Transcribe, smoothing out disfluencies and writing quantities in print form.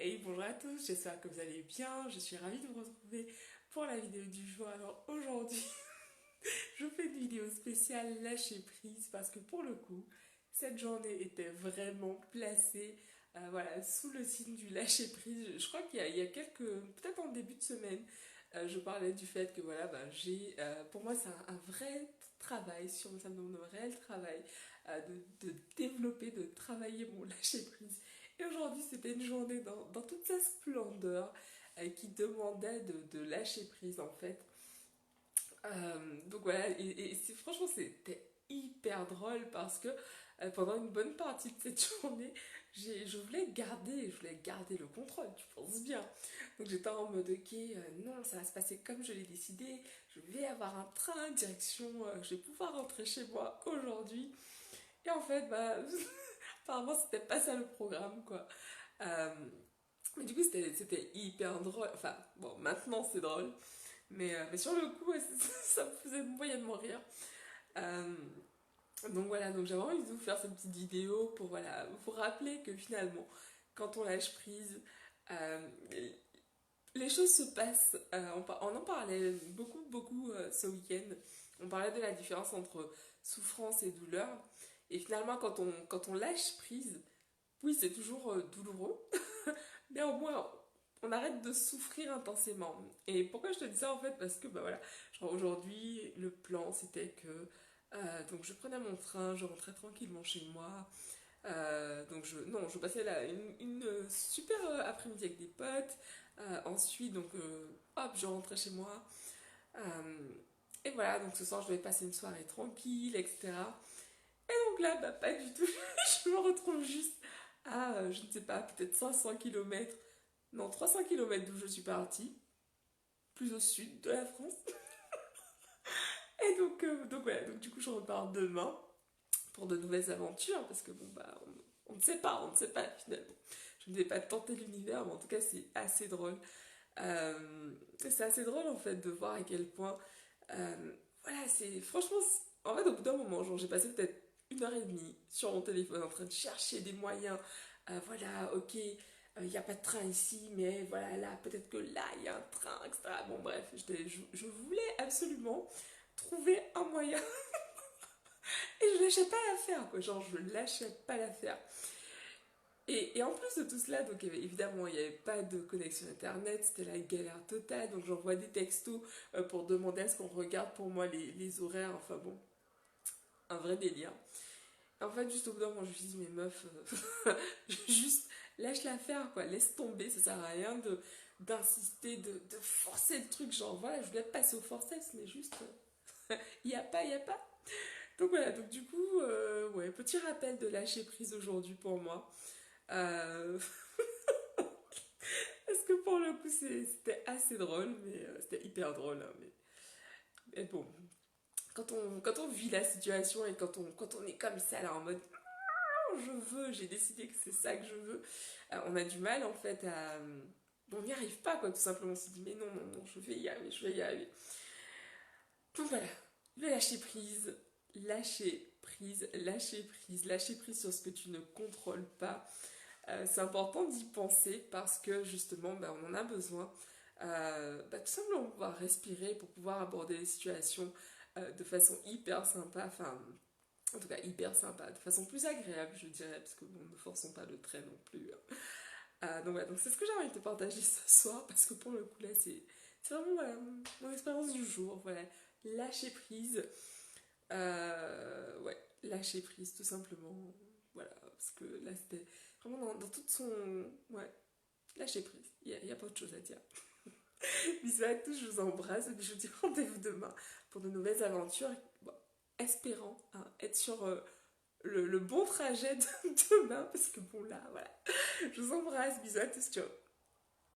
Et bonjour à tous, j'espère que vous allez bien. Je suis ravie de vous retrouver pour la vidéo du jour. Alors aujourd'hui, je vous fais une vidéo spéciale lâcher prise parce que pour le coup, cette journée était vraiment placée voilà, sous le signe du lâcher prise. Je crois qu'il y a quelques, peut-être en début de semaine, je parlais du fait que voilà, pour moi c'est un vrai travail, ça me demande un réel travail de développer, de travailler mon lâcher prise. Et aujourd'hui, c'était une journée dans toute sa splendeur qui demandait de lâcher prise en fait. Donc voilà, franchement, c'était hyper drôle parce que pendant une bonne partie de cette journée, je voulais garder le contrôle, tu penses bien. Donc j'étais en mode ok, non, ça va se passer comme je l'ai décidé, je vais avoir un train, direction, je vais pouvoir rentrer chez moi aujourd'hui. Et en fait, apparemment, c'était pas ça le programme, quoi. Euh, mais du coup, c'était hyper drôle. Enfin, bon, maintenant c'est drôle. Mais sur le coup, ouais, ça me faisait moyennement rire. Euh, donc voilà, donc j'avais envie de vous faire cette petite vidéo pour voilà, vous rappeler que finalement, quand on lâche prise, euh, les choses se passent. On en parlait beaucoup ce week-end. On parlait de la différence entre souffrance et douleur. Et finalement, quand on lâche prise, oui, c'est toujours douloureux, mais au moins on arrête de souffrir intensément. Et pourquoi je te dis ça en fait? Parce que bah voilà, genre aujourd'hui, le plan c'était que donc je prenais mon train, je rentrais tranquillement chez moi. Donc non, je passais là une super après-midi avec des potes. Ensuite, donc hop, je rentrais chez moi. Euh, et voilà, donc ce soir, je vais passer une soirée tranquille, etc. Et donc là, bah, pas du tout. Je me retrouve juste à, je ne sais pas, peut-être 500 kilomètres, non, 300 kilomètres d'où je suis partie, plus au sud de la France. Et donc voilà, donc du coup, je repars demain pour de nouvelles aventures, parce que bon, bah, on ne sait pas, on ne sait pas finalement. Je ne vais pas tenter l'univers, mais en tout cas, c'est assez drôle. C'est assez drôle en fait de voir à quel point. Voilà, c'est. Franchement, en fait, au bout d'un moment, genre, j'ai passé peut-être 1 heure et demie sur mon téléphone en train de chercher des moyens. Voilà, ok, il n'y a pas de train ici, mais voilà, là, peut-être que là, il y a un train, etc. Bon, bref, je voulais absolument trouver un moyen et je lâchais pas l'affaire, quoi. Genre, je lâchais pas l'affaire. Et en plus de tout cela, donc évidemment, il n'y avait pas de connexion internet, c'était la galère totale. Donc j'envoie des textos pour demander à ce qu'on regarde pour moi les horaires. Enfin bon, un vrai délire. En fait, juste au bout d'un moment, je me suis dit, mais meuf, juste lâche l'affaire, quoi, laisse tomber, ça sert à rien d'insister, de forcer le truc. Genre voilà, je voulais passer au forceps, mais juste, il n'y a pas, il n'y a pas. Donc voilà, donc du coup, ouais, petit rappel de lâcher prise aujourd'hui pour moi. Euh, Parce que pour le coup, c'était assez drôle, mais c'était hyper drôle. Hein, mais bon, quand on vit la situation et quand on est comme ça, là, en mode oh, je veux, j'ai décidé que c'est ça que je veux, on a du mal en fait à. On n'y arrive pas, quoi, tout simplement. On se dit, mais non, non, non, je vais y arriver, je vais y arriver. Donc voilà, le lâcher prise, lâcher prise, lâcher prise, lâcher prise sur ce que tu ne contrôles pas. C'est important d'y penser parce que justement, on en a besoin. Tout simplement pour pouvoir respirer, pour pouvoir aborder les situations de façon hyper sympa, enfin, en tout cas hyper sympa, de façon plus agréable, je dirais, parce que bon, ne forçons pas le trait non plus. Donc voilà, donc c'est ce que j'ai envie de te partager ce soir, parce que pour le coup là, c'est vraiment voilà, mon expérience du jour, voilà, lâcher prise, ouais, lâcher prise tout simplement, voilà, parce que là c'était vraiment dans toute son, ouais, lâcher prise, il y a pas autre chose à dire. Bisous à tous, je vous embrasse et puis je vous dis rendez-vous demain pour de nouvelles aventures. Bon, espérant hein, être sur le bon trajet de demain parce que bon là, voilà. Je vous embrasse, bisous à tous, ciao.